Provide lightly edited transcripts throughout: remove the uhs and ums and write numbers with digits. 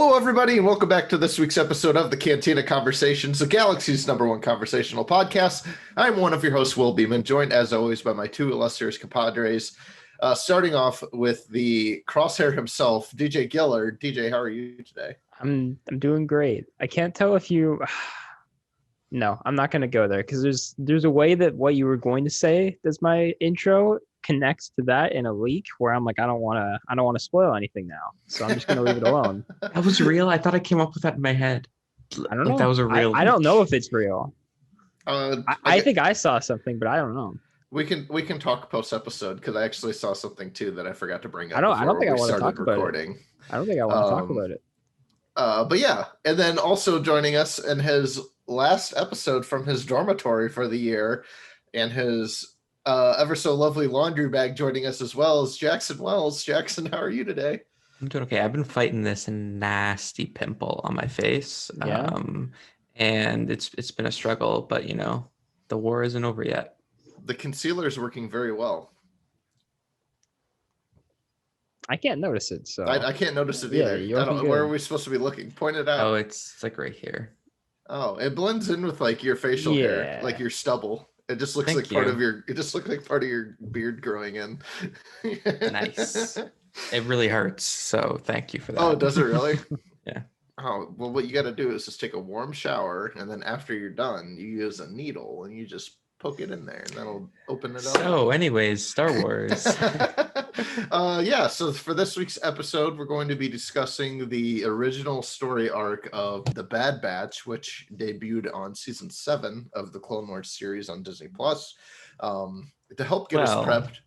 Hello, everybody, and welcome back to this week's episode of the Cantina Conversations, the galaxy's #1 conversational podcast. I'm one of your hosts, Will Beeman, joined as always by my two illustrious compadres. Starting off with the crosshair himself, DJ Giller. DJ, how are you today? I'm doing great. I can't tell if you. No, I'm not going to go there because there's a way that what you were going to say as my intro connects to that in a leak where I'm like, I don't want to spoil anything now, so I'm just going to leave it alone. That was real. I thought I came up with that in my head. I don't know. That was a real. I don't know if it's real. I think I saw something, but I don't know. We can talk post episode because I actually saw something too that I forgot to bring up. I don't think I want to talk about it. I don't think I want to talk about it. But yeah, and then also joining us in his last episode from his dormitory for the year and his ever so lovely laundry bag joining us as well as Jackson Wells. Jackson, how are you today? I'm doing okay. I've been fighting this nasty pimple on my face. Yeah. And it's been a struggle, but the war isn't over yet. The concealer is working very well. I can't notice it, so I can't notice it either. I don't know where are we supposed to be looking. Point it out. Oh, it's like right here. Oh, it blends in with like your facial hair, like your stubble. It just looks like part of your. It just looks like part of your beard growing in. Nice. It really hurts. So thank you for that. Oh, does it really? Yeah. Oh well, what you got to do is just take a warm shower, and then after you're done, you use a needle and you just poke it in there, and that'll open it up. So, anyways, Star Wars. Yeah. So for this week's episode, we're going to be discussing the original story arc of The Bad Batch, which debuted on season 7 of the Clone Wars series on Disney Plus. To help get us prepped.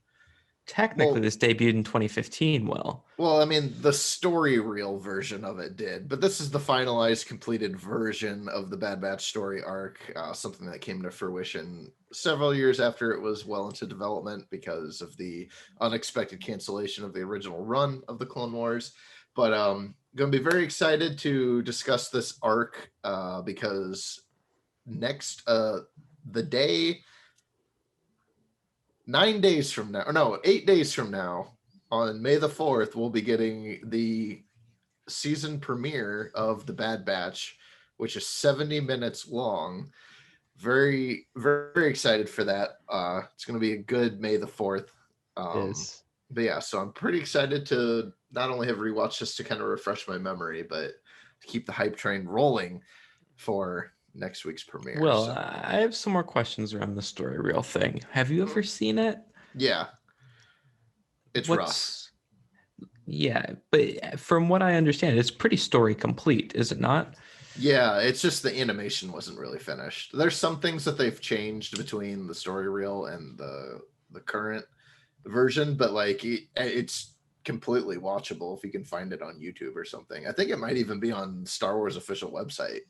Technically, this debuted in 2015. Well, I mean, the story reel version of it did, but this is the finalized, completed version of the Bad Batch story arc, something that came to fruition several years after it was well into development because of the unexpected cancellation of the original run of the Clone Wars. But going to be very excited to discuss this arc because next, the day... 8 days from now, on May the 4th, we'll be getting the season premiere of The Bad Batch, which is 70 minutes long. Very, very excited for that. It's going to be a good May the 4th. But yeah, so I'm pretty excited to not only have rewatched this to kind of refresh my memory, but to keep the hype train rolling for next week's premiere. Well, I have some more questions around the story reel thing. Have you ever seen it? Yeah. It's rough. Yeah, but from what I understand, it's pretty story complete, is it not? Yeah, it's just the animation wasn't really finished. There's some things that they've changed between the story reel and the current version, but like it's completely watchable if you can find it on YouTube or something. I think it might even be on Star Wars official website.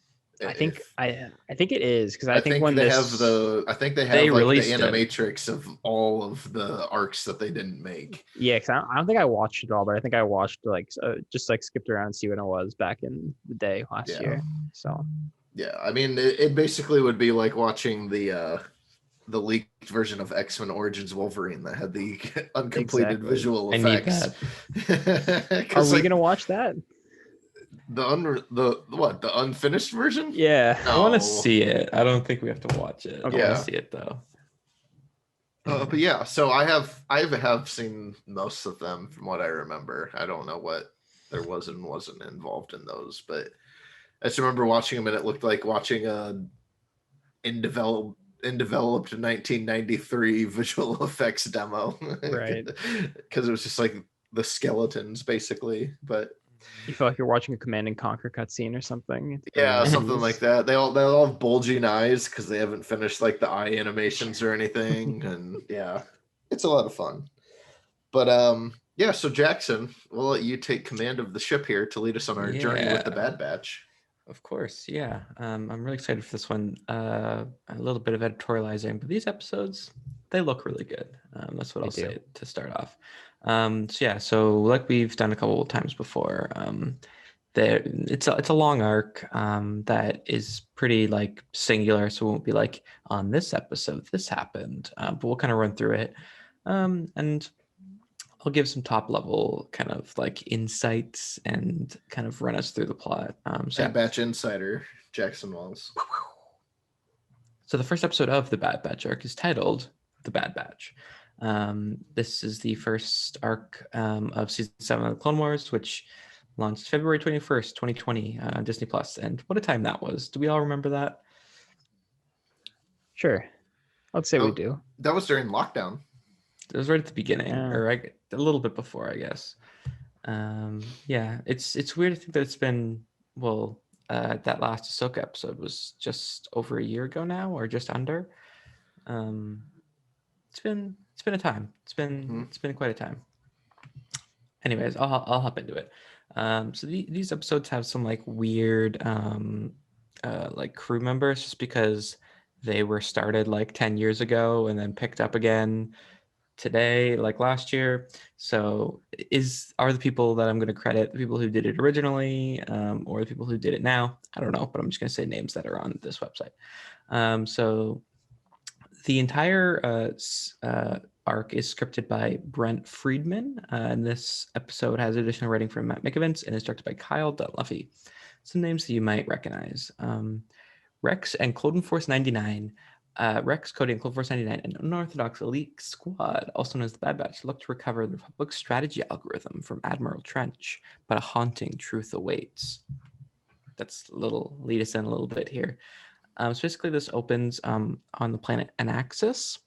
I think it is because I think when they they have the animatrix of all of the arcs that they didn't make. Yeah, because I don't think I watched it all, but I think I watched just skipped around and see when it was back in the day last year. So yeah, I mean it basically would be like watching the leaked version of X-Men Origins Wolverine that had the uncompleted visual effects. Are we gonna watch that? The unfinished version? Yeah, I want to see it. I don't think we have to watch it. Okay. I want to see it though. But yeah, so I have seen most of them from what I remember. I don't know what there was and wasn't involved in those, but I just remember watching them and it looked like watching a in developed 1993 visual effects demo, right? Because it was just like the skeletons basically, but. You feel like you're watching a Command and Conquer cutscene or something. Yeah, something like that. They all have bulging eyes because they haven't finished like the eye animations or anything, and yeah, it's a lot of fun. But yeah. So Jackson, we'll let you take command of the ship here to lead us on our journey with the Bad Batch. Of course, yeah. I'm really excited for this one. A little bit of editorializing, but these episodes they look really good. That's what I'll say to start off. So like we've done a couple of times before, it's a long arc that is pretty like singular, so it won't be like on this episode this happened, but we'll kind of run through it, and I'll give some top level kind of like insights and kind of run us through the plot. Bad Batch Insider, Jackson Walls. So the first episode of the Bad Batch arc is titled The Bad Batch. This is the first arc of season 7 of the Clone Wars, which launched February 21st, 2020 on Disney Plus. And what a time that was. Do we all remember that? Sure. Let's say we do. That was during lockdown. It was right at the beginning, Yeah. or a little bit before, I guess. Yeah, it's weird to think that it's been, well, that last Ahsoka episode was just over a year ago now, or just under. It's been a time. It's been quite a time. Anyways, I'll hop into it. So these episodes have some like weird like crew members, just because they were started like 10 years ago and then picked up again today, like last year. So are the people that I'm going to credit the people who did it originally, or the people who did it now? I don't know, but I'm just going to say names that are on this website. So the entire arc is scripted by Brent Friedman, and this episode has additional writing from Matt Mikovits and is directed by Kyle Dutluffy. Some names that you might recognize: Rex and Cloden Force 99. Rex, Cody, and Cloden Force 99, an unorthodox elite squad, also known as the Bad Batch, look to recover the Republic's strategy algorithm from Admiral Trench, but a haunting truth awaits. That's a little lead us in a little bit here. So basically, this opens on the planet Anaxis,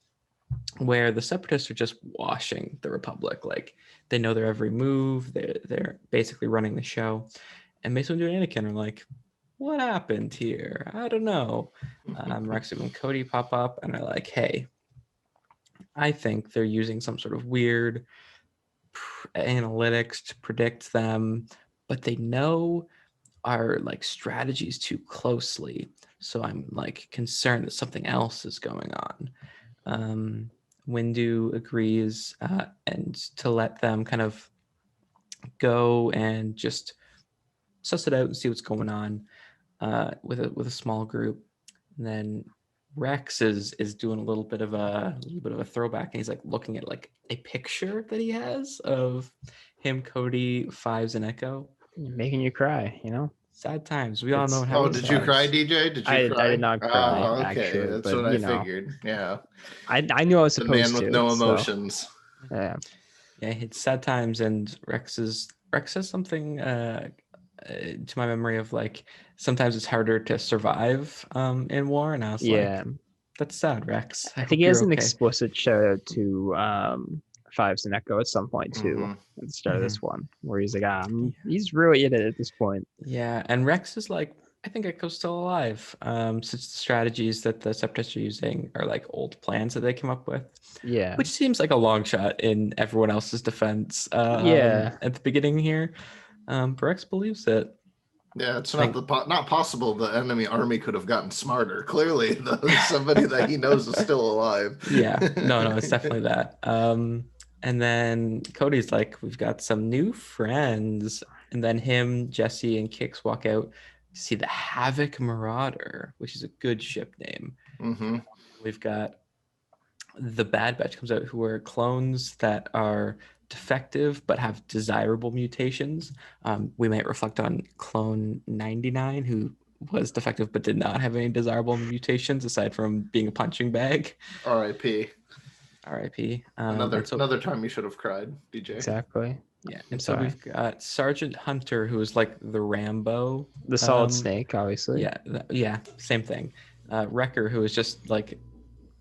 where the Separatists are just washing the Republic. Like, they know their every move. They're basically running the show. And Mace Windu and Anakin are like, what happened here? I don't know. Rex and Cody pop up and are like, hey, I think they're using some sort of weird analytics to predict them, but they know our like strategies too closely. So I'm like concerned that something else is going on. Windu agrees and to let them kind of go and just suss it out and see what's going on with a small group. And then Rex is doing a little bit of a throwback, and he's like looking at like a picture that he has of him, Cody, Fives, and Echo. Making you cry, you know? Sad times. We all know what Oh, happens. did you cry, DJ? Did you cry? I did not cry, Oh, okay. actually. That's but, what I you know, figured. Yeah. I knew I was The supposed man to. with no so, emotions. yeah. Yeah, it's sad times, and Rex says something to my memory of like, sometimes it's harder to survive in war, and I was like, that's sad, Rex. I think he has an explicit shout out to Fives and Echo at some point too, at the start of this one, where he's like, he's really in it at this point. Yeah, and Rex is like, I think Echo's still alive. Since the strategies that the Separatists are using are like old plans that they came up with. Yeah. Which seems like a long shot in everyone else's defense. At the beginning here. But Rex believes it. Yeah, it's not possible the enemy army could have gotten smarter. Clearly, somebody that he knows is still alive. Yeah, no, it's definitely that. And then Cody's like, we've got some new friends. And then him, Jesse, and Kix walk out to see the Havoc Marauder, which is a good ship name. We've got the Bad Batch comes out, who are clones that are defective but have desirable mutations. We might reflect on Clone 99, who was defective but did not have any desirable mutations aside from being a punching bag. R.I.P. R.I.P. Another time you should have cried, DJ. Exactly. Yeah, and so we've got Sergeant Hunter, who is like the Rambo, the Solid Snake, obviously. Yeah, same thing. Wrecker, who is just like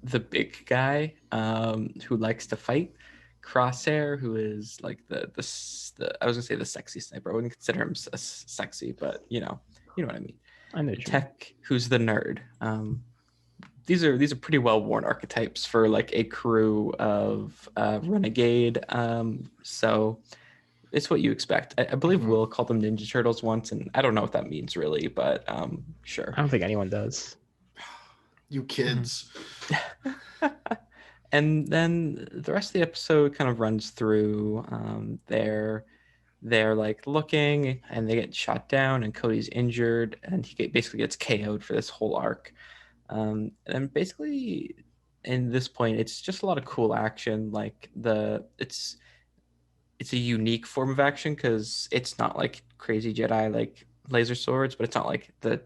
the big guy who likes to fight. Crosshair, who is like the I was gonna say the sexy sniper. I wouldn't consider him sexy, but you know what I mean. I know. Tech, who's the nerd. These are pretty well worn archetypes for like a crew of renegade. So it's what you expect. I believe Will called them Ninja Turtles once, and I don't know what that means really, but sure. I don't think anyone does. You kids. And then the rest of the episode kind of runs through they're like looking, and they get shot down, and Cody's injured, and he basically gets KO'd for this whole arc. And basically in this point, it's just a lot of cool action. Like it's a unique form of action because it's not like crazy Jedi like laser swords, but it's not like the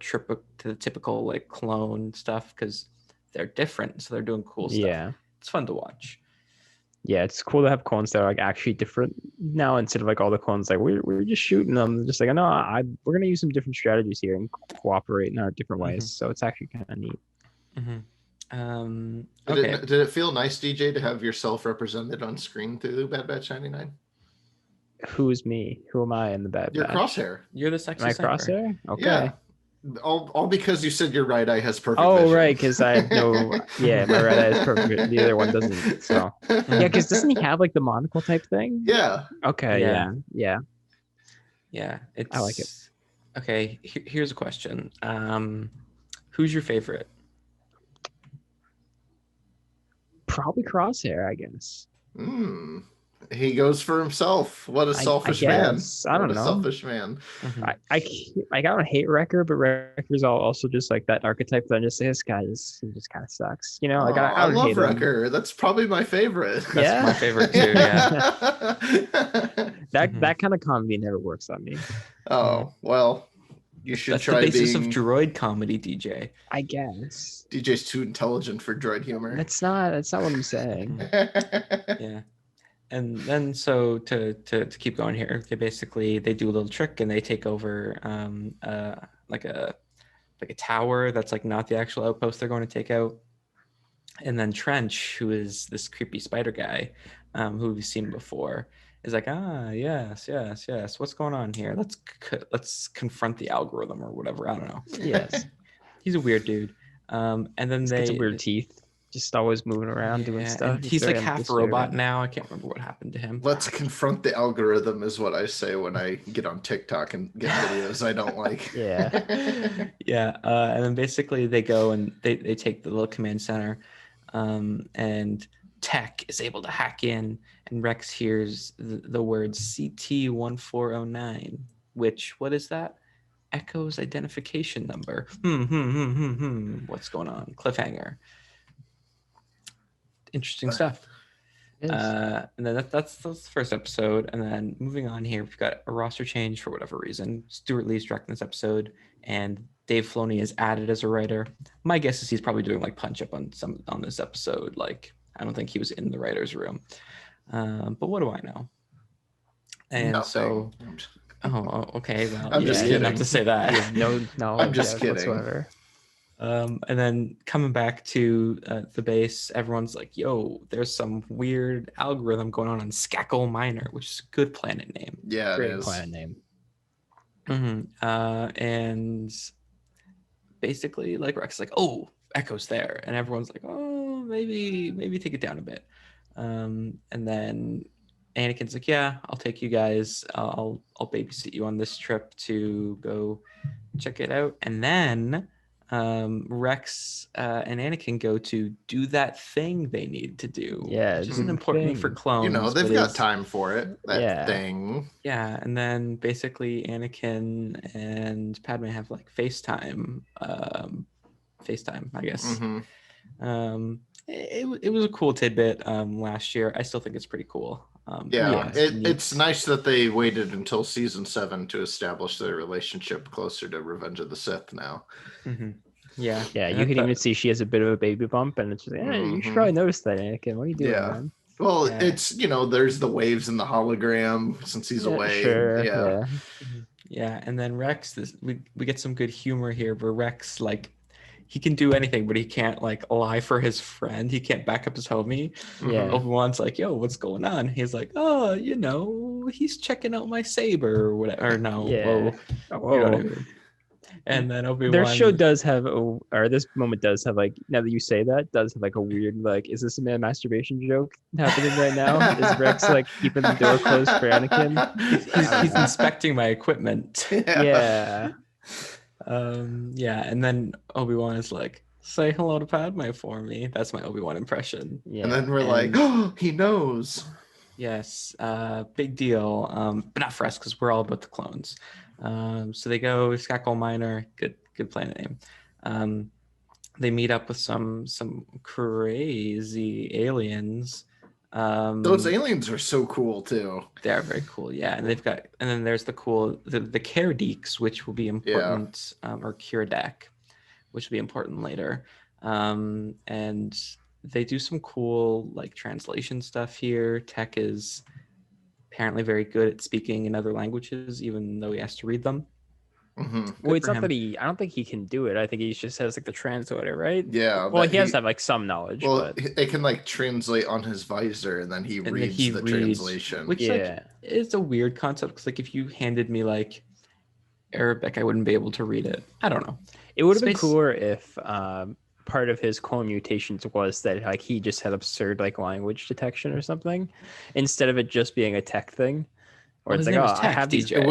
typical like clone stuff because they're different, so they're doing cool stuff. Yeah. It's fun to watch. Yeah, it's cool to have clones that are like actually different now instead of like all the clones like we're just shooting them. Just like, no, we're gonna use some different strategies here and cooperate in our different ways. So it's actually kind of neat. Okay. Did it feel nice, DJ, to have yourself represented on screen through Bad Batch 99? Who's me? Who am I in the Bad Your Batch? Crosshair. You're the sexy Am I sniper. Crosshair? Okay. Yeah. All because you said your right eye has perfect Oh, vision. right, because I have no... Yeah, my right eye is perfect. The other one doesn't, so... Yeah, because doesn't he have, like, the monocle type thing? Yeah. Okay, yeah. Yeah, it's... I like it. Okay, here's a question. Who's your favorite? Probably Crosshair, I guess. He goes for himself. What a selfish man. I don't know. What a selfish man. I don't hate Wrecker, but Wrecker's also just like that archetype that I just say this guy he just kind of sucks. You know, like I don't love hate Wrecker. Him. That's probably my favorite. That's my favorite too. Yeah. that kind of comedy never works on me. Oh well, you should That's try the basis being... of droid comedy, DJ. I guess DJ's too intelligent for droid humor. That's not what I'm saying. Yeah. And then so to keep going here, they do a little trick and they take over like a tower that's like not the actual outpost they're going to take out. And then Trench, who is this creepy spider guy, who we've seen before, is like, yes, what's going on here? Let's confront the algorithm or whatever. I don't know. Yes. He's a weird dude. And then He's got some weird teeth. Just always moving around doing stuff. And he's like half a robot now. I can't remember what happened to him. Let's confront the algorithm is what I say when I get on TikTok and get videos I don't like. Yeah. Yeah. And then basically they go and they take the little command center, and Tech is able to hack in, and Rex hears the words CT1409, which, what is that? Echo's identification number. What's going on? Cliffhanger. Interesting stuff. And then that's the first episode. And then moving on here, we've got a roster change for whatever reason. Stuart Lee's directing this episode, and Dave Filoni is added as a writer. My guess is he's probably doing like punch up on this episode. Like, I don't think he was in the writer's room. But what do I know? And Nothing. Okay. Well, I'm just you didn't have kidding. to say that. No, I'm just kidding. Whatsoever. And then coming back to the base, everyone's like, yo, there's some weird algorithm going on Skakel Minor, which is a good planet name. Yeah, Great it is. planet name. And basically, like, Rex is like, oh, Echo's there. And everyone's like, oh, maybe take it down a bit. And then Anakin's like, yeah, I'll take you guys. I'll babysit you on this trip to go check it out. And then Rex and Anakin go to do that thing they need to do. Yeah, which isn't important for clones. You know, they've got time for it. That thing. Yeah, and then basically Anakin and Padme have like FaceTime, I guess. It was a cool tidbit last year. I still think it's pretty cool. It's nice that they waited until season 7 to establish their relationship closer to Revenge of the Sith now. Yeah, you can even see she has a bit of a baby bump, and it's just like, you should probably notice that, Anakin. What are you doing, man? Well, it's, there's the waves in the hologram since he's away. Sure, yeah. And then Rex, we get some good humor here where Rex, like, he can do anything, but he can't like lie for his friend. He can't back up his homie. Yeah. Obi-Wan's like, yo, what's going on? He's like, oh, he's checking out my saber or whatever. Or no. Yeah. Whoa. You know what I mean? And then Obi-Wan. Their show does have, or this moment does have, like, now that you say that, does have like a weird, like, is this a masturbation joke happening right now? Is Rex like keeping the door closed for Anakin? He's inspecting my equipment. Yeah. And then Obi-Wan is like, say hello to Padme for me. That's my Obi-Wan impression. Yeah. And then we're like, oh, he knows. Yes, big deal. But not for us because we're all about the clones. So they go Skakel Minor, good planet name. They meet up with some crazy aliens Those aliens are so cool too. They are very cool, yeah. And then there's the Kerdeeks, which will be important, or Kiradak, which will be important later. And they do some cool like translation stuff here. Tech is apparently very good at speaking in other languages, even though he has to read them. Mm-hmm. Well, it's not that I don't think he can do it. I think he just has like the translator, right? Yeah. Well, he has to have like some knowledge. Well, but it can like translate on his visor, and then he reads the translation. Which like is a weird concept because like if you handed me like Arabic, I wouldn't be able to read it. I don't know. It would have been cooler if part of his clone mutations was that like he just had absurd like language detection or something, instead of it just being a tech thing. Or it's like, oh, I have these. It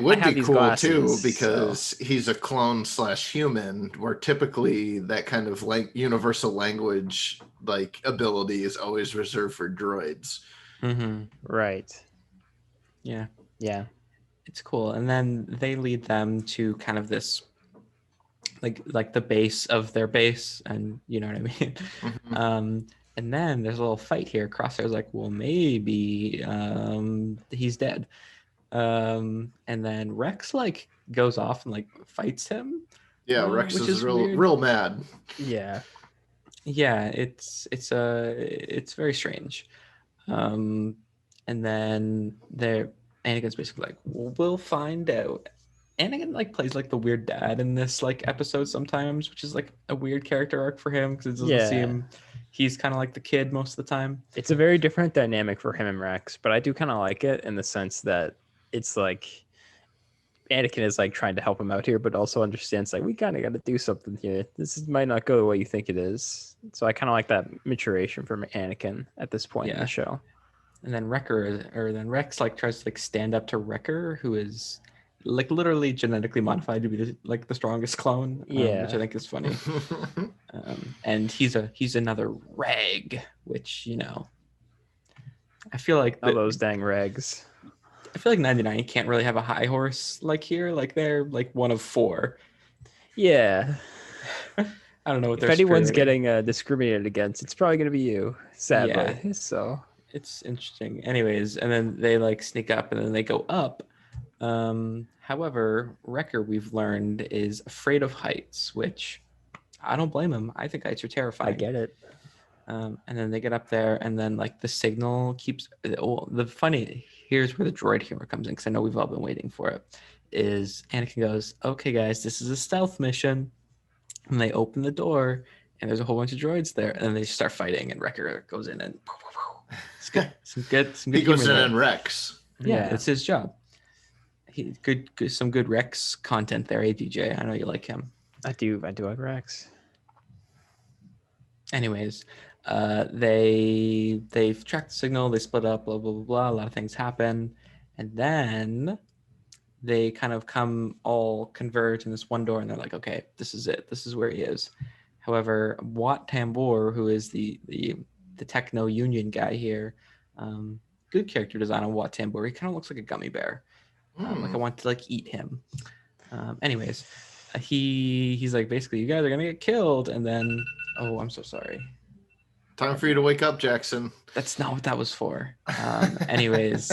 would be cool glasses, too because he's a clone / human, where typically that kind of like universal language like ability is always reserved for droids. Mm-hmm. Right. Yeah. Yeah. It's cool, and then they lead them to kind of this, like the base of their base, and you know what I mean. Mm-hmm. And then there's a little fight here. Crosshair's like, well, maybe he's dead. And then Rex like goes off and like fights him. Yeah, Rex which is real mad. Yeah. Yeah, it's very strange. And then Anakin's basically like, well, we'll find out. Anakin like plays like the weird dad in this like episode sometimes, which is like a weird character arc for him because it doesn't seem he's kind of like the kid most of the time. It's a very different dynamic for him and Rex, but I do kind of like it in the sense that it's like Anakin is like trying to help him out here, but also understands like we kind of got to do something here. Might not go the way you think it is. So I kind of like that maturation from Anakin at this point in the show. And then Rex like tries to like stand up to Wrecker, who is like literally genetically modified to be the strongest clone, which I think is funny. And he's another reg, which I feel like those dang regs. I feel like 99 can't really have a high horse like here, like they're like one of 4. Yeah. I don't know what if anyone's getting discriminated against, it's probably going to be you, sadly. Yeah. So it's interesting. Anyways, and then they like sneak up and then they go up. However, Wrecker, we've learned, is afraid of heights, which I don't blame him. I think heights are terrifying. I get it. And then they get up there and then like the signal keeps here's where the droid humor comes in, because I know we've all been waiting for it, is Anakin goes, okay guys, this is a stealth mission. And they open the door and there's a whole bunch of droids there, and then they start fighting and Wrecker goes in and it's good. Some good he goes in and Rex. Yeah, it's his job. Some good Rex content there, APJ. I know you like him. I do like Rex. Anyways, they've tracked the signal, they split up, blah blah blah blah. A lot of things happen, and then they kind of all converge in this one door, and they're like, okay, this is it. This is where he is. However, Wat Tambor, who is the techno union guy here, good character design on Wat Tambor. He kind of looks like a gummy bear. Like I want to like eat him. Anyways, he's like, basically, you guys are gonna get killed, and then I'm so sorry. Time for you to wake up, Jackson. That's not what that was for. Anyways,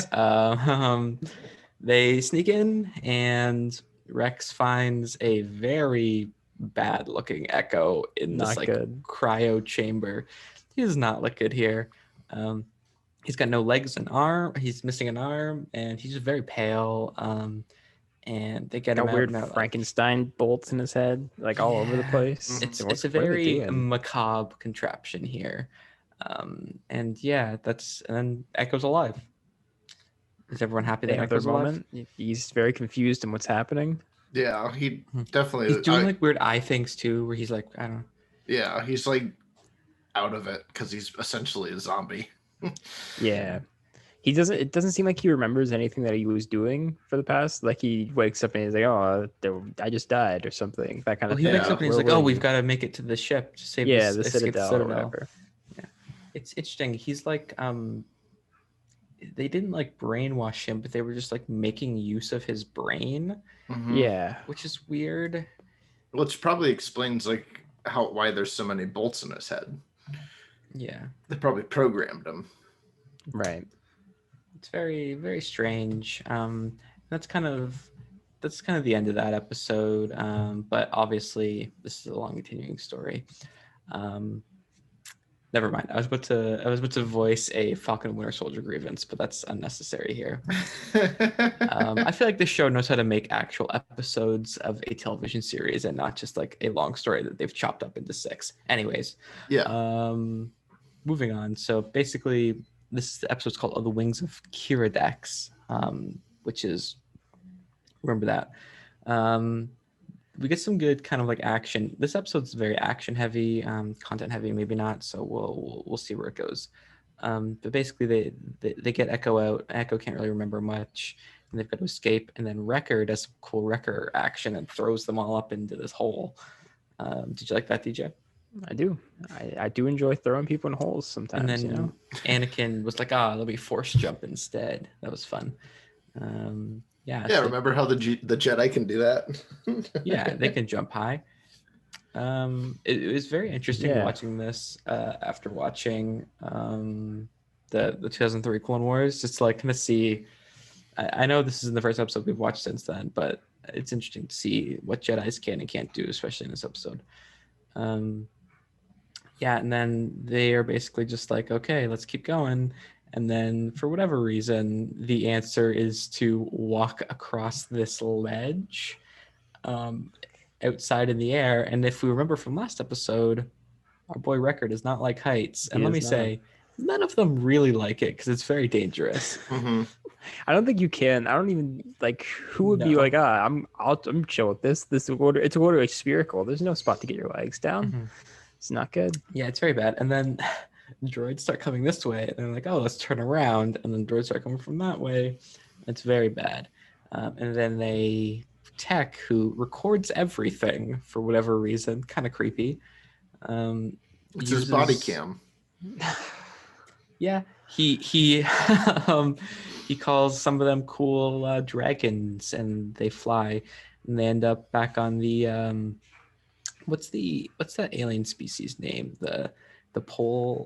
they sneak in, and Rex finds a very bad-looking Echo in this cryo chamber. He does not look good here. He's got no legs and arm. He's missing an arm, and he's just very pale. And they get him weird Frankenstein bolts in his head, like all over the place. It's a very macabre contraption here. And then Echo's alive. Is everyone happy that Echo's alive? He's very confused in what's happening. Yeah, he definitely. He's doing like weird eye things too, where he's like, I don't know. Yeah, he's like out of it because he's essentially a zombie. Yeah. It doesn't seem like he remembers anything that he was doing for the past. Like he wakes up and he's like, "Oh, I just died" or something. That kind of thing. He wakes up and he's like, "Oh, we've got to make it to the ship to save the Citadel or whatever." Yeah, it's interesting. He's like, they didn't like brainwash him, but they were just like making use of his brain. Mm-hmm. Yeah, which is weird. Which probably explains like why there's so many bolts in his head. Yeah, they probably programmed him. Right. It's very, very strange. That's kind of the end of that episode. But obviously, this is a long continuing story. Um, Never mind. I was about to voice a Falcon and Winter Soldier grievance, but that's unnecessary here. I feel like this show knows how to make actual episodes of a television series and not just like a long story that they've chopped up into 6. Anyways, Yeah. Moving on. So basically, this episode's called "On the Wings of Kiradex," which is, remember that. We get some good kind of like action. This episode's very action heavy, content heavy, maybe not. So we'll see where it goes. But basically, they get Echo out. Echo can't really remember much, and they've got to escape. And then Wrecker does some cool Wrecker action and throws them all up into this hole. Did you like that, DJ? I do. I do enjoy throwing people in holes sometimes. And then you know, Anakin was like, let me force jump instead. That was fun. Yeah, so, remember how the Jedi can do that? yeah, they can jump high. It was very interesting watching this after watching the 2003 Clone Wars, just to like kind of see. I know this is the first episode we've watched since then, but it's interesting to see what Jedis can and can't do, especially in this episode. And then they are basically just like, okay, let's keep going. And then for whatever reason, the answer is to walk across this ledge outside in the air. And if we remember from last episode, our boy Wrecker does not like heights. And let me say, none of them really like it because it's very dangerous. Mm-hmm. I don't think you can. I don't even like who would be like, I'm chill with this. It's order like spherical. There's no spot to get your legs down. Mm-hmm. It's not good. Yeah, it's very bad. And then droids start coming this way, and they're like, oh, let's turn around. And then droids start coming from that way. It's very bad. And then Tech, who records everything for whatever reason, kind of creepy. It's his body cam. Yeah, he he calls some of them cool dragons, and they fly, and they end up back on the what's that alien species name? The Poltex,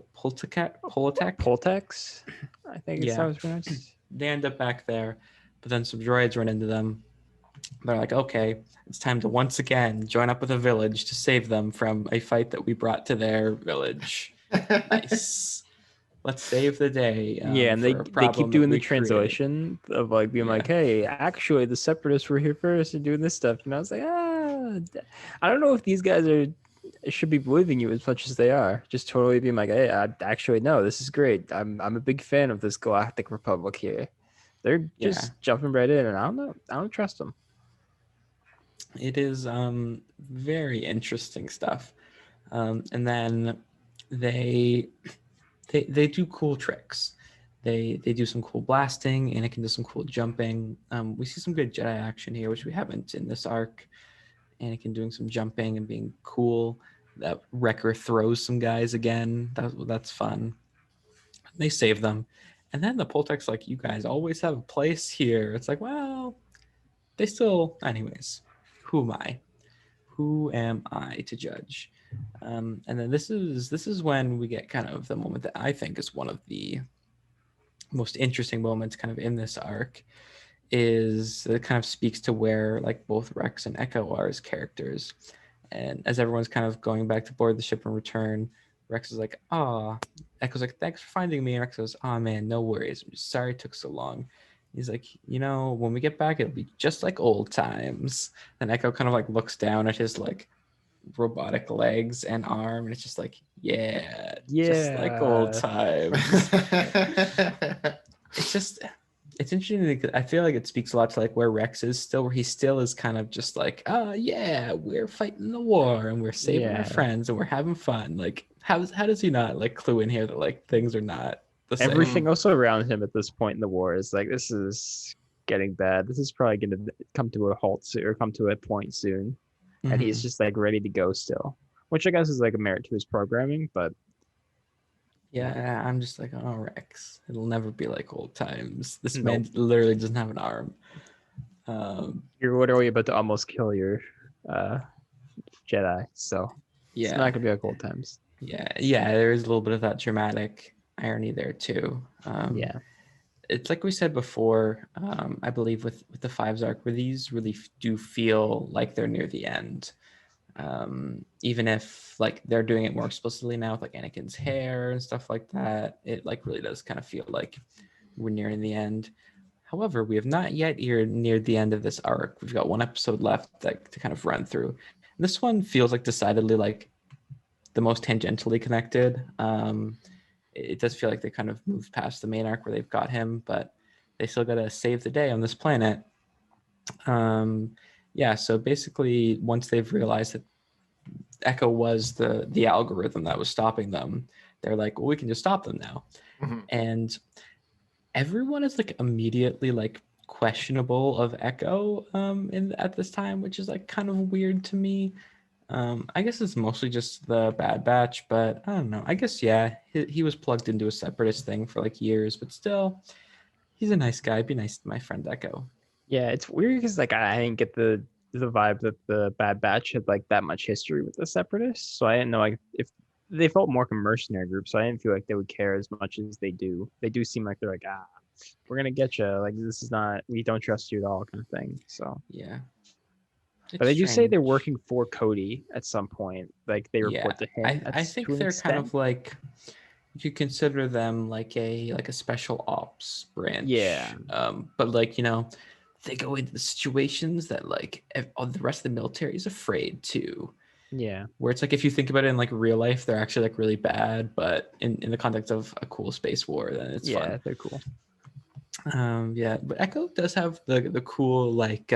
I think it's how it's pronounced. They end up back there, but then some droids run into them. They're like, okay, it's time to once again join up with a village to save them from a fight that we brought to their village. Nice. Let's save the day. And they keep doing the translation of like being like, hey, actually the separatists were here first and doing this stuff. And I was like, I don't know if these guys should be believing you as much as they are. Just totally being like, hey, actually no, this is great. I'm a big fan of this Galactic Republic here. They're just jumping right in, and I don't know. I don't trust them. It is very interesting stuff. And then they do cool tricks. They do some cool blasting, and it can do some cool jumping. We see some good Jedi action here, which we haven't in this arc. Anakin doing some jumping and being cool. That Wrecker throws some guys again. That's fun. They save them. And then the Poltec's like, you guys always have a place here. It's like, well, they still... Anyways, who am I? Who am I to judge? And then this is when we get kind of the moment that I think is one of the most interesting moments kind of in this arc. Is it kind of speaks to where like both Rex and Echo are as characters. And as everyone's kind of going back to board the ship and return, Rex is like, Echo's like, thanks for finding me. And Rex goes, man, no worries. I'm just sorry it took so long. He's like, when we get back, it'll be just like old times. And Echo kind of like looks down at his like robotic legs and arm, and it's just like, just like old times. It's interesting because I feel like it speaks a lot to like where Rex is still, where he still is kind of just like, we're fighting the war and we're saving our friends and we're having fun. Like, how does he not like clue in here that like things are not the same? Everything also around him at this point in the war is like, this is getting bad. This is probably going to come to a halt soon, or come to a point soon. Mm-hmm. And he's just like ready to go still, which I guess is like a merit to his programming, but. Yeah, I'm just like, Rex, it'll never be like old times. This man literally doesn't have an arm. You're literally about to almost kill your Jedi, so it's not gonna be like old times. Yeah, there is a little bit of that dramatic irony there too. Yeah. It's like we said before, I believe with the Fives arc, where these really do feel like they're near the end. Even if like they're doing it more explicitly now with like Anakin's hair and stuff like that, it like really does kind of feel like we're nearing the end. However, we have not yet neared the end of this arc. We've got one episode left to kind of run through. And this one feels like decidedly like the most tangentially connected. It does feel like they kind of moved past the main arc where they've got him, but they still got to save the day on this planet. Yeah, so basically, once they've realized that Echo was the algorithm that was stopping them, they're like, well, we can just stop them now. Mhm. And everyone is like immediately like questionable of Echo at this time, which is like kind of weird to me. I guess it's mostly just the Bad Batch, but I don't know. I guess yeah, he was plugged into a separatist thing for like years, but still, he's a nice guy. Be nice to my friend Echo. Yeah, it's weird because like I didn't get the vibe that the Bad Batch had like that much history with the Separatists, so I didn't know like if they felt more like a mercenary group, so I didn't feel like they would care as much as they do. They do seem like they're like we're gonna get you. Like this is not we don't trust you at all kind of thing. So Yeah, but it's they do say they're strange. working for Cody at some point. Like they Yeah, report to him. I That's think to an they're kind extent. of like you could consider them like a special ops Yeah, branch. But like they go into the situations that like all the rest of the military is afraid to. yeah, Where it's like if you think about it in like real life, they're actually like really bad, but in the context of a cool space war, then it's yeah. fun. They're cool. Yeah, but Echo does have the cool like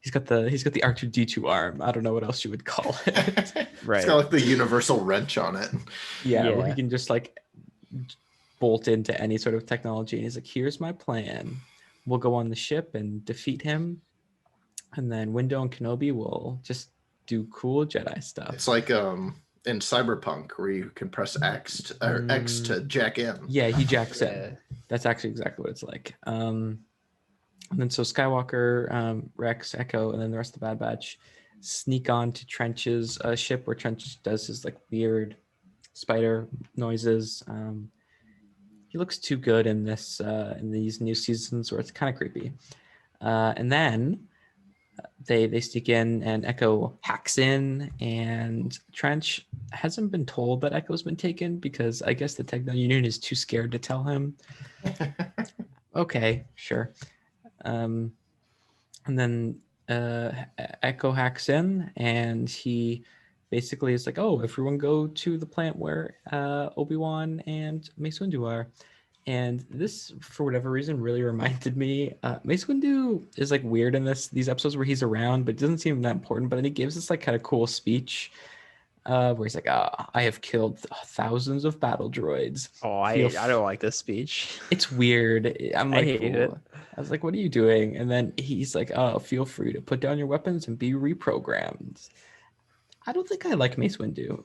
he's got the R2D2 arm. I don't know what else you would call it. It's got Right. like the universal wrench on it. Yeah, where he Yeah. can just like bolt into any sort of technology, and he's like, "Here's my plan. We'll go on the ship and defeat him, and then Window and Kenobi will just do cool Jedi It's stuff." like in Cyberpunk where you can press X to jack in. Yeah, he jacks in. Yeah. That's actually exactly what it's like. And then so Skywalker, Rex, Echo, and then the rest of the Bad Batch sneak on to Trench's ship where Trench does his like weird spider noises. He looks too good in these new seasons where it's kind of creepy. And then they sneak in and Echo hacks in, and Trench hasn't been told that Echo's been taken because I guess the Techno Union is too scared to tell him. Okay, sure. And then Echo hacks in, and he basically is like, "Oh, everyone go to the plant where Obi-Wan and Mace Windu are." And this, for whatever reason, really reminded me. Mace Windu is like weird in these episodes where he's around, but it doesn't seem that important. But then he gives this like kind of cool speech where he's like, "I have killed thousands of battle droids." Oh, Feel I don't like this speech. It's weird. I'm I like, hate it. I was like, what are you doing? And then he's like, oh, feel free to put down your weapons and be reprogrammed. I don't think I like Mace Windu.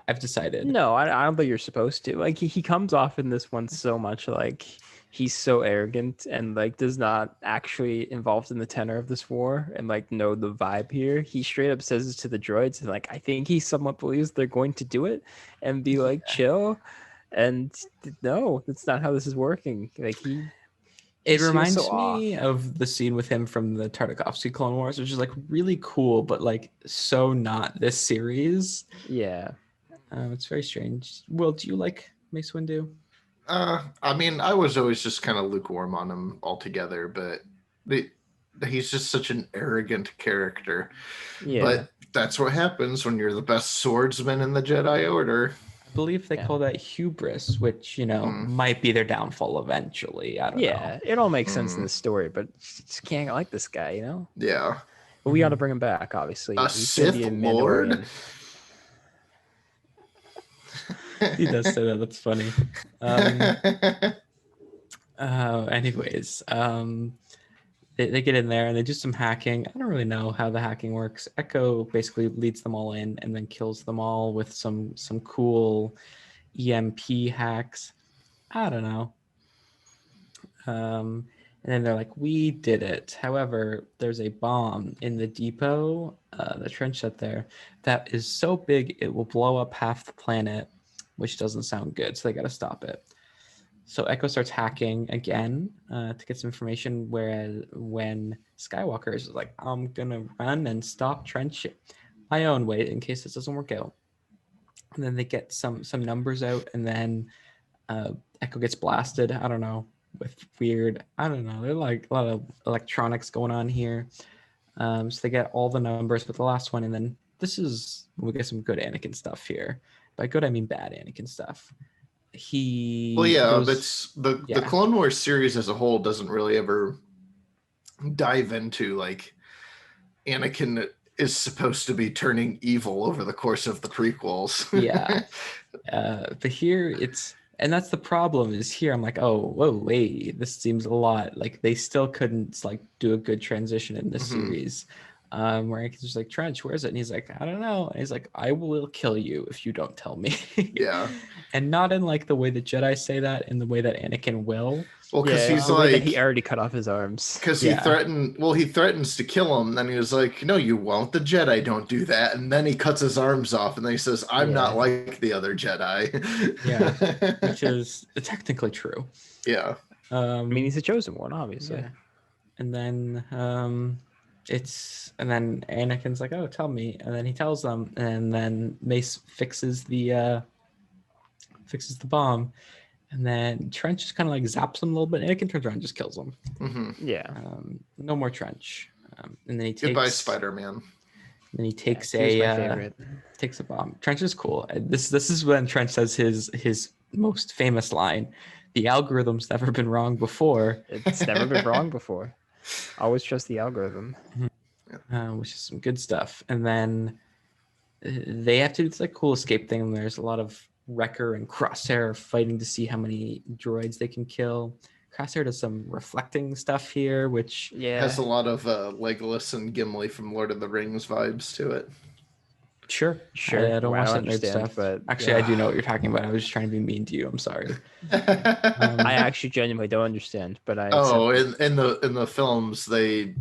I've decided. No, I don't think you're supposed to. Like he comes off in this one so much like he's so arrogant and like does not actually involved in the tenor of this war and like know the vibe here. He straight up says it to the droids and like I think he somewhat believes they're going to do it and be like chill. And no, that's not how this is working. Like he It just feels so reminds off. me of the scene with him from the Tartakovsky Clone Wars, which is like really cool, but like so not this series. Yeah. It's very strange. Will, do you like Mace Windu? I mean, I was always just kind of lukewarm on him altogether, but he's just such an arrogant character. Yeah. But that's what happens when you're the best swordsman in the Jedi Order. I believe they call that hubris, which might be their downfall eventually. I don't know. It all makes sense in the story, but just can't like this guy, you know? Yeah. But we got to bring him back, obviously. A He's gonna Sith be a Lord? Mandalorian. He does say that. That's funny. Anyways, they get in there and they do some hacking. I don't really know how the hacking works. Echo basically leads them all in and then kills them all with some cool EMP hacks. I don't know. And then they're like, we did it. However, there's a bomb in the depot, the trench set there, that is so big it will blow up half the planet. which doesn't sound good. So they got to stop it. So Echo starts hacking again to get some information. Whereas when Skywalker is like, I'm gonna run and stop Trench my own way in case this doesn't work out. And then they get some numbers out, and then Echo gets blasted. I don't know, with weird. I don't know. There's like a lot of electronics going on here. So they get all the numbers with the last one, and then this is we get some good Anakin stuff here. By good, I mean bad Anakin stuff. The Clone Wars series as a whole doesn't really ever dive into like Anakin is supposed to be turning evil over the course of the prequels. Yeah. But here and that's the problem is here I'm like, oh, whoa, wait, this seems a lot like they still couldn't like do a good transition in this series. Where Anakin's just like, Trench, where is it? And he's like, I don't know. And he's like, I will kill you if you don't tell me. Yeah. And not in like the way the Jedi say that, in the way that Anakin will. Well, because he's like, he already cut off his arms. Because he threatens to kill him. And then he was like, no, you won't. The Jedi don't do that. And then he cuts his arms off, and then he says, I'm not like the other Jedi. Yeah, which is technically true. Yeah. I mean, he's a chosen one, obviously. Yeah. And then and then Anakin's like, oh, tell me. And then he tells them, and then Mace fixes the bomb. And then Trench just kind of like zaps him a little bit. Anakin turns around and just kills him. Mm-hmm. Yeah. No more Trench. And then he takes... Goodbye, Spider-Man. Then he takes takes a bomb. Trench is cool. This is when Trench says his most famous line. The algorithm's never been wrong before. It's never been wrong before. Always trust the algorithm. Which is some good stuff. And then they have to do this like cool escape thing. And there's a lot of Wrecker and Crosshair fighting to see how many droids they can kill. Crosshair does some reflecting stuff here, which has a lot of Legolas and Gimli from Lord of the Rings vibes to it. Sure. I don't watch that nerd stuff, but actually, I do know what you're talking about. I was just trying to be mean to you. I'm sorry. I actually genuinely don't understand, but I. In the films, they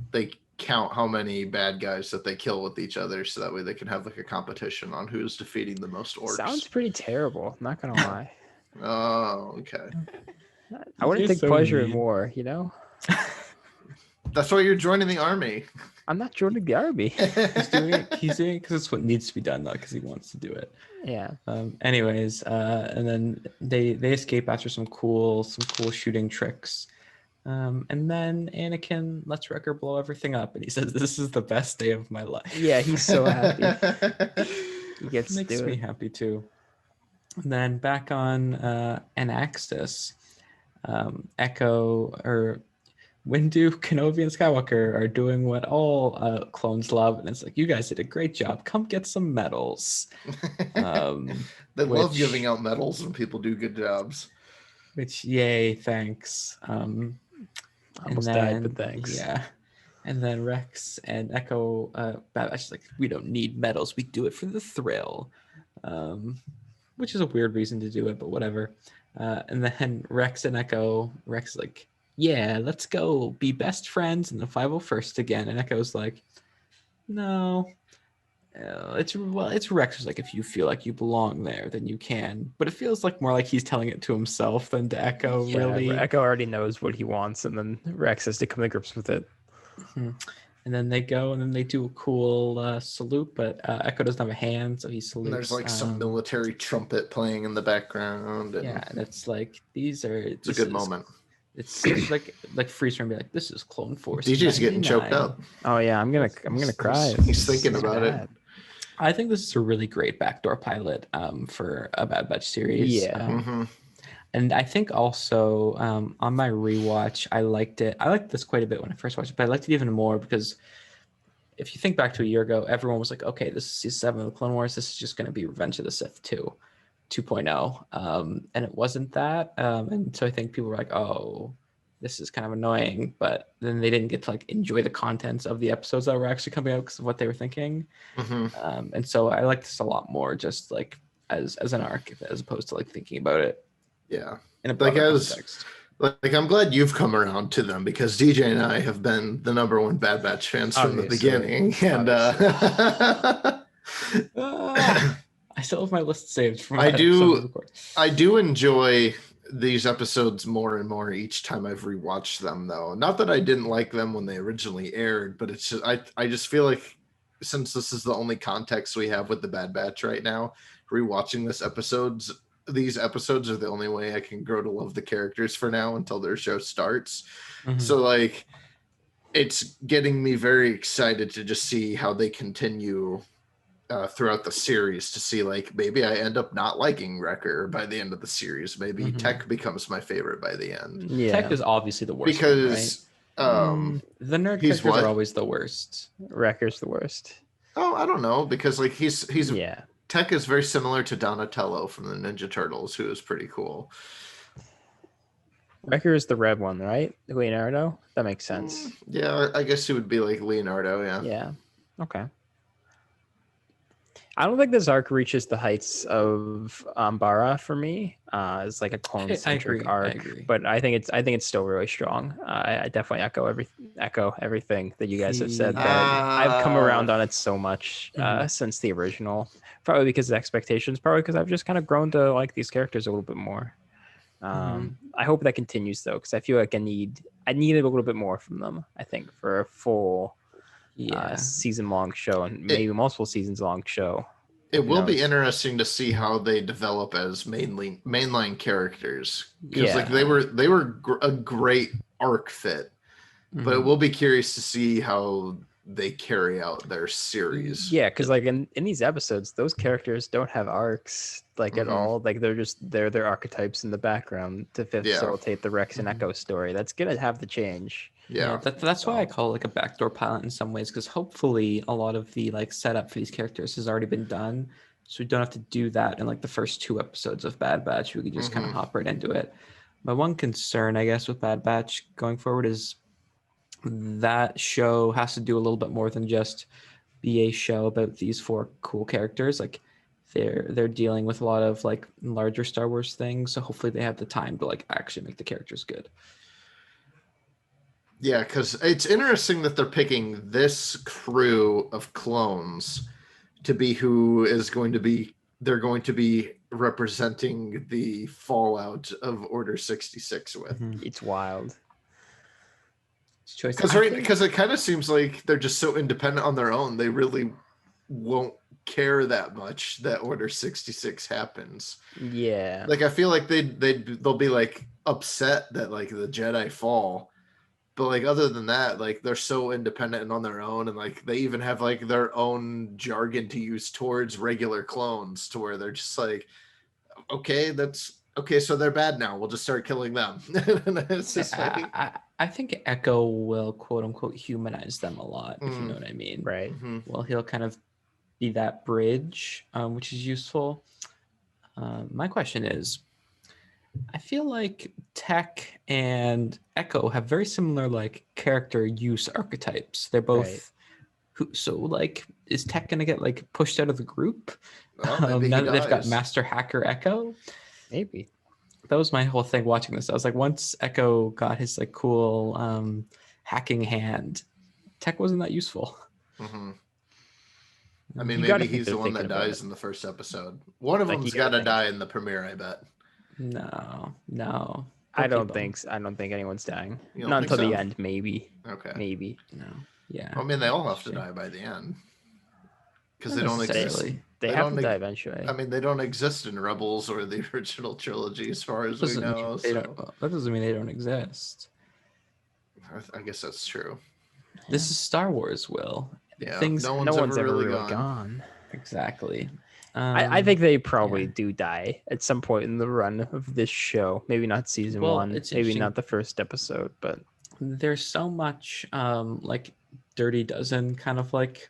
count how many bad guys that they kill with each other, so that way they can have like a competition on who's defeating the most orcs. Sounds pretty terrible. Not gonna lie. Oh, okay. I wouldn't take pleasure in war, you know. That's why you're joining the army. I'm not joining the army. He's doing it because it's what needs to be done, not because he wants to do it. Yeah. Anyways, and then they escape after some cool shooting tricks. And then Anakin lets Wrecker blow everything up, and he says, "This is the best day of my life." Yeah, he's so happy. He gets to do it. Makes me happy too. And then back on Anaxis, Echo or Windu, Kenobi, and Skywalker are doing what all clones love, and it's like, you guys did a great job. Come get some medals. They love giving out medals when people do good jobs. Which, yay, thanks. Almost died, but thanks. Yeah. And then Rex and Echo, Bad Batch is like, we don't need medals. We do it for the thrill. Which is a weird reason to do it, but whatever. And then Rex and Echo, Rex is like, yeah, let's go be best friends in the 501st again. And Echo's like, no. It's Rex who's like, if you feel like you belong there, then you can. But it feels like more like he's telling it to himself than to Echo, really. Echo already knows what he wants, and then Rex has to come to grips with it. Mm-hmm. And then they go, and then they do a cool salute, but Echo doesn't have a hand, so he salutes. And there's like some military trumpet playing in the background. And yeah, and it's like, it's a good moment. It's like freeze frame, be like, this is Clone Force. DJ's getting choked up. Oh yeah, I'm gonna cry. He's thinking about it. I think this is a really great backdoor pilot for a Bad Batch series. Yeah. And I think also on my rewatch, I liked it. I liked this quite a bit when I first watched it, but I liked it even more because if you think back to a year ago, everyone was like, okay, this is season 7 of the Clone Wars. This is just going to be Revenge of the Sith 2.0. And it wasn't that. And so I think people were like, oh, this is kind of annoying, but then they didn't get to like enjoy the contents of the episodes that were actually coming out because of what they were thinking. And so I like this a lot more, just like as an arc, as opposed to like thinking about it. Yeah, in a context. Like I'm glad you've come around to them because DJ and I have been the number one Bad Batch fans from the beginning, and I I still have my list saved from. I do enjoy these episodes more and more each time I've rewatched them, though. Not that I didn't like them when they originally aired, but it's just I just feel like since this is the only context we have with the Bad Batch right now, rewatching these episodes are the only way I can grow to love the characters for now until their show starts. Mhm. So like it's getting me very excited to just see how they continue throughout the series, to see like maybe I end up not liking Wrecker by the end of the series. Maybe Mhm. Tech becomes my favorite by the end. Yeah. Tech is obviously the worst Because the nerd he's characters what? are always the worst. Wrecker's the worst. Oh, I don't know, because like he's Yeah. Tech is very similar to Donatello from the Ninja Turtles, who is pretty cool. Wrecker is the red one, right? Leonardo? That makes sense. Yeah, I guess he would be like Leonardo, yeah. Yeah. Okay. I don't think this arc reaches the heights of Bara for me. It's like a clone-centric arc, but I think it's still really strong. I definitely echo everything that you guys have said. That I've come around on it so much since the original. Probably because of expectations. Probably because I've just kind of grown to like these characters a little bit more. I hope that continues though, because I feel like I need a little bit more from them. I think for a full season-long show and maybe multiple seasons-long show. It will be interesting to see how they develop as mainline characters, because like they were a great arc fit, but it will be curious to see how they carry out their series. Yeah, because like in these episodes, those characters don't have arcs like at all. Like they're their archetypes in the background to facilitate the Rex and Echo story. That's gonna have to change. Yeah, that's why I call it like a backdoor pilot in some ways, because hopefully a lot of the like setup for these characters has already been done, so we don't have to do that in like the first 2 episodes of Bad Batch. We could just kind of hop right into it. My one concern, I guess, with Bad Batch going forward is that show has to do a little bit more than just be a show about these 4 cool characters. Like they're dealing with a lot of like larger Star Wars things, so hopefully they have the time to like actually make the characters good. Yeah, because it's interesting that they're picking this crew of clones to be who is going to be, they're going to be representing the fallout of Order 66 with. It's wild. Because it kind of seems like they're just so independent on their own. They really won't care that much that Order 66 happens. Yeah. Like I feel like they'll be like upset that like the Jedi fall. But like other than that, like they're so independent and on their own, and like they even have like their own jargon to use towards regular clones, to where they're just like, okay, so they're bad now. We'll just start killing them. It's just like, I think Echo will quote unquote humanize them a lot, if you know what I mean. Right. Well, he'll kind of be that bridge, which is useful. My question is, I feel like Tech and Echo have very similar like character use archetypes. They're both so like, is Tech gonna get like pushed out of the group now that they've got Master Hacker Echo? Maybe. That was my whole thing watching this. I was like, once Echo got his like cool hacking hand, Tech wasn't that usful. I mean, maybe he's the one that dies in the first episode. One of them's got to die in the premiere, I bet. No. I don't think anyone's dying. Not until the end, maybe. Okay. Maybe. No. Yeah. I mean, they all have to die by the end, because they don't exist. They have to die eventually. I mean, they don't exist in Rebels or the original trilogy, as far as we know. That doesn't mean they don't exist. I guess that's true. This is Star Wars, Will. Yeah. No one's ever really gone. Exactly. I think they probably do die at some point in the run of this show. Maybe not season 1, maybe not the first episode, but there's so much like Dirty Dozen kind of like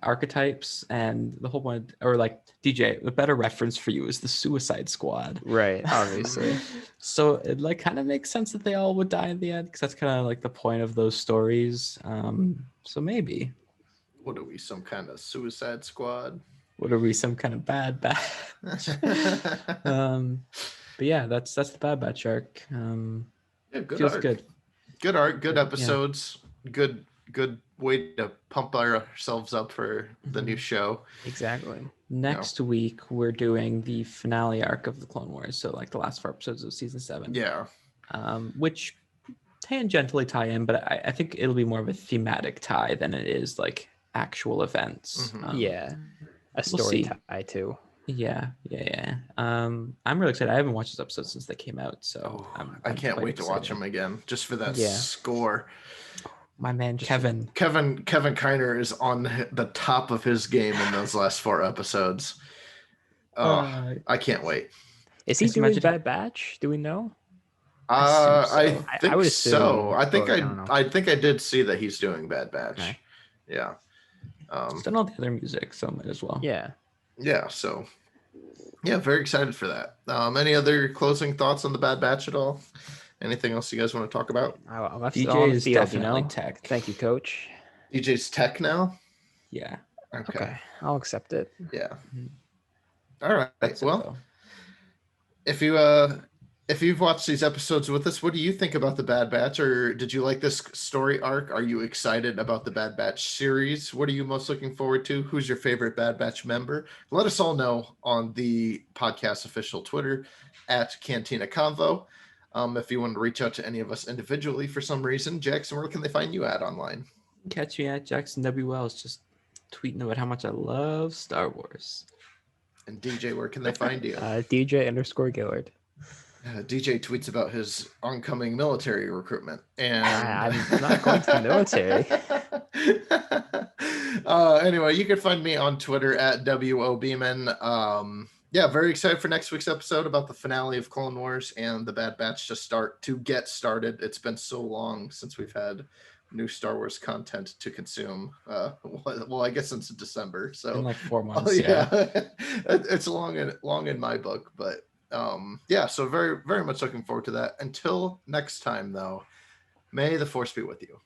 archetypes, and the whole point, or like DJ, the better reference for you is the Suicide Squad, right? Obviously. So it like kind of makes sense that they all would die in the end, because that's kind of like the point of those stories. So maybe, what are we, some kind of Suicide Squad? What are we, some kind of bad batch? But yeah, that's the Bad Batch arc. Yeah, good feels arc. good. Good art, good episodes, good good way to pump ourselves up for the new show. Exactly. Next week we're doing the finale arc of the Clone Wars, so like the last 4 episodes of season 7. Yeah. Which tangentially tie in, but I think it'll be more of a thematic tie than it is like actual events. Yeah. A story tie too. Yeah. I'm really excited. I haven't watched this episode since they came out, so I can't wait to watch them again just for that score. My man Kevin Kiner is on the top of his game in those last 4 episodes. I can't wait. Is he doing Bad Batch? Do we know? I think I would so. assume, I think I did see that he's doing Bad Batch. Okay. Yeah. He's done all the other music, so might as well. Yeah. Yeah. So, yeah, very excited for that. Any other closing thoughts on the Bad Batch at all? Anything else you guys want to talk about? DJ is definitely tech. Thank you, Coach. DJ's tech now? Yeah. Okay. I'll accept it. Yeah. All right. Well, if you've watched these episodes with us, what do you think about the Bad Batch? Or did you like this story arc? Are you excited about the Bad Batch series? What are you most looking forward to? Who's your favorite Bad Batch member? Let us all know on the podcast official Twitter at Cantina Convo. If you want to reach out to any of us individually for some reason, Jackson, where can they find you at online? Catch me at Jackson W. Wells, just tweeting about how much I love Star Wars. And DJ, where can they find you? DJ_Gillard. DJ tweets about his oncoming military recruitment. And I'm not going to the military. Anyway, you can find me on Twitter at WOBeeman. Yeah, very excited for next week's episode about the finale of Clone Wars and the Bad Batch to get started. It's been so long since we've had new Star Wars content to consume. Well, I guess since December. So in like 4 months. It's long in my book, but yeah, so very, very much looking forward to that. Until next time, though, may the Force be with you.